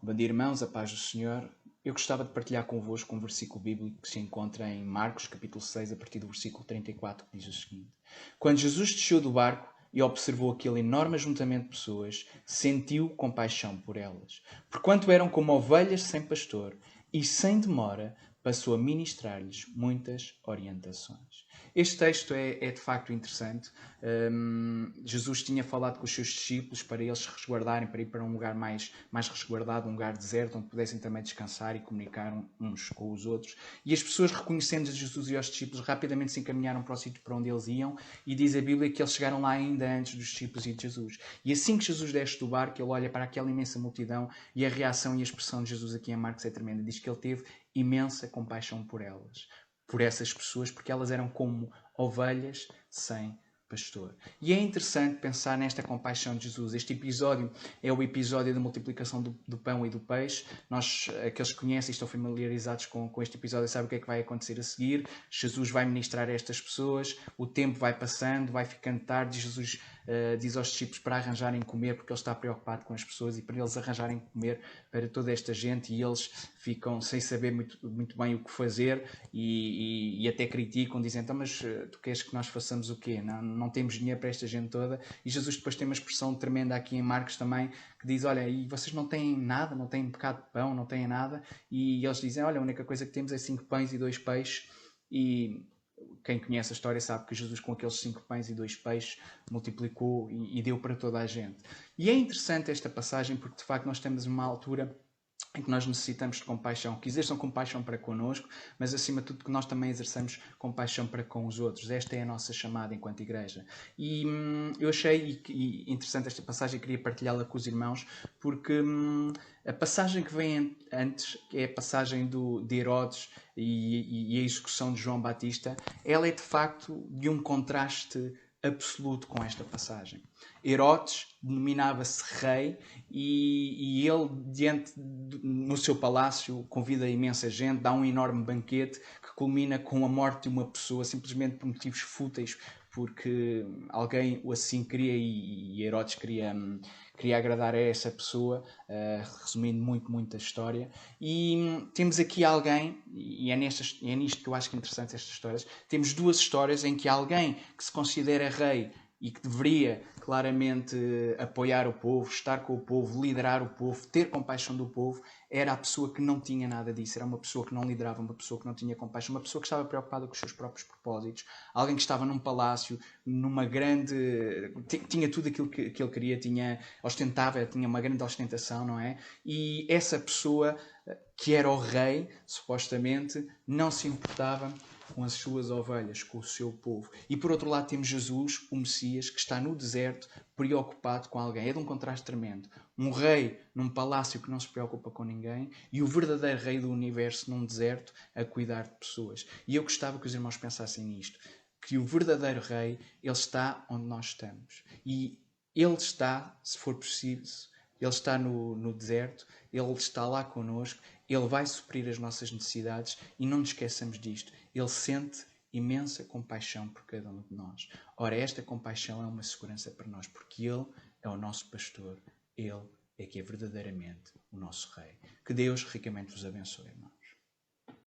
Bom dia, irmãos, a paz do Senhor. Eu gostava de partilhar convosco um versículo bíblico que se encontra em Marcos, capítulo 6, a partir do versículo 34, que diz o seguinte: Quando Jesus desceu do barco e observou aquele enorme ajuntamento de pessoas, sentiu compaixão por elas, porquanto eram como ovelhas sem pastor, e sem demora passou a ministrar-lhes muitas orientações. Este texto é de facto interessante. Jesus tinha falado com os seus discípulos para eles se resguardarem, para ir para um lugar mais resguardado, um lugar deserto, onde pudessem também descansar e comunicar uns com os outros. E as pessoas, reconhecendo Jesus e os discípulos, rapidamente se encaminharam para o sítio para onde eles iam, e diz a Bíblia que eles chegaram lá ainda antes dos discípulos e de Jesus. E assim que Jesus desce do barco, ele olha para aquela imensa multidão, e a reação e a expressão de Jesus aqui em Marcos é tremenda. Diz que ele teve imensa compaixão por elas, por essas pessoas, porque elas eram como ovelhas sem pastor. E é interessante pensar nesta compaixão de Jesus. Este episódio é o episódio da multiplicação do pão e do peixe. Aqueles que conhecem e estão familiarizados com este episódio sabem o que é que vai acontecer a seguir. Jesus vai ministrar a estas pessoas, o tempo vai passando, vai ficando tarde, e Jesus diz aos discípulos para arranjarem comer, porque ele está preocupado com as pessoas, e para eles arranjarem comer para toda esta gente, e eles ficam sem saber muito bem o que fazer, e até criticam, dizem: então, mas tu queres que nós façamos o quê? Não temos dinheiro para esta gente toda. E Jesus depois tem uma expressão tremenda aqui em Marcos também, que diz: olha, e vocês não têm nada, não têm um bocado de pão, não têm nada? E eles dizem: olha, a única coisa que temos é 5 pães e 2 peixes. E quem conhece a história sabe que Jesus, com aqueles 5 pães e 2 peixes, multiplicou e deu para toda a gente. E é interessante esta passagem, porque de facto nós estamos numa altura em que nós necessitamos de compaixão, que exerçam compaixão para connosco, mas acima de tudo que nós também exerçamos compaixão para com os outros. Esta é a nossa chamada enquanto igreja. E eu achei interessante esta passagem e queria partilhá-la com os irmãos, porque a passagem que vem antes, que é a passagem de Herodes e a execução de João Batista, ela é de facto de um contraste absoluto com esta passagem. Herodes denominava-se rei e ele, no seu palácio, convida a imensa gente, dá um enorme banquete que culmina com a morte de uma pessoa, simplesmente por motivos fúteis, porque alguém o assim queria, e Herodes queria agradar a essa pessoa, resumindo muito a história. E temos aqui alguém, e é nisto que eu acho que é interessante estas histórias, temos 2 histórias em que alguém que se considera rei e que deveria claramente apoiar o povo, estar com o povo, liderar o povo, ter compaixão do povo, era a pessoa que não tinha nada disso. Era uma pessoa que não liderava, uma pessoa que não tinha compaixão, uma pessoa que estava preocupada com os seus próprios propósitos, alguém que estava num palácio, numa grande... tinha tudo aquilo que ele queria, ostentava, tinha uma grande ostentação, não é? E essa pessoa, que era o rei, supostamente, não se importava com as suas ovelhas, com o seu povo. E por outro lado temos Jesus, o Messias, que está no deserto, preocupado com alguém. É de um contraste tremendo. Um rei num palácio que não se preocupa com ninguém, e o verdadeiro rei do universo num deserto a cuidar de pessoas. E eu gostava que os irmãos pensassem nisto, que o verdadeiro rei, ele está onde nós estamos. E ele está, se for preciso, ele está no deserto, ele está lá connosco, ele vai suprir as nossas necessidades, e não nos esqueçamos disto. Ele sente imensa compaixão por cada um de nós. Ora, esta compaixão é uma segurança para nós, porque ele é o nosso pastor, ele é que é verdadeiramente o nosso rei. Que Deus ricamente vos abençoe, irmãos.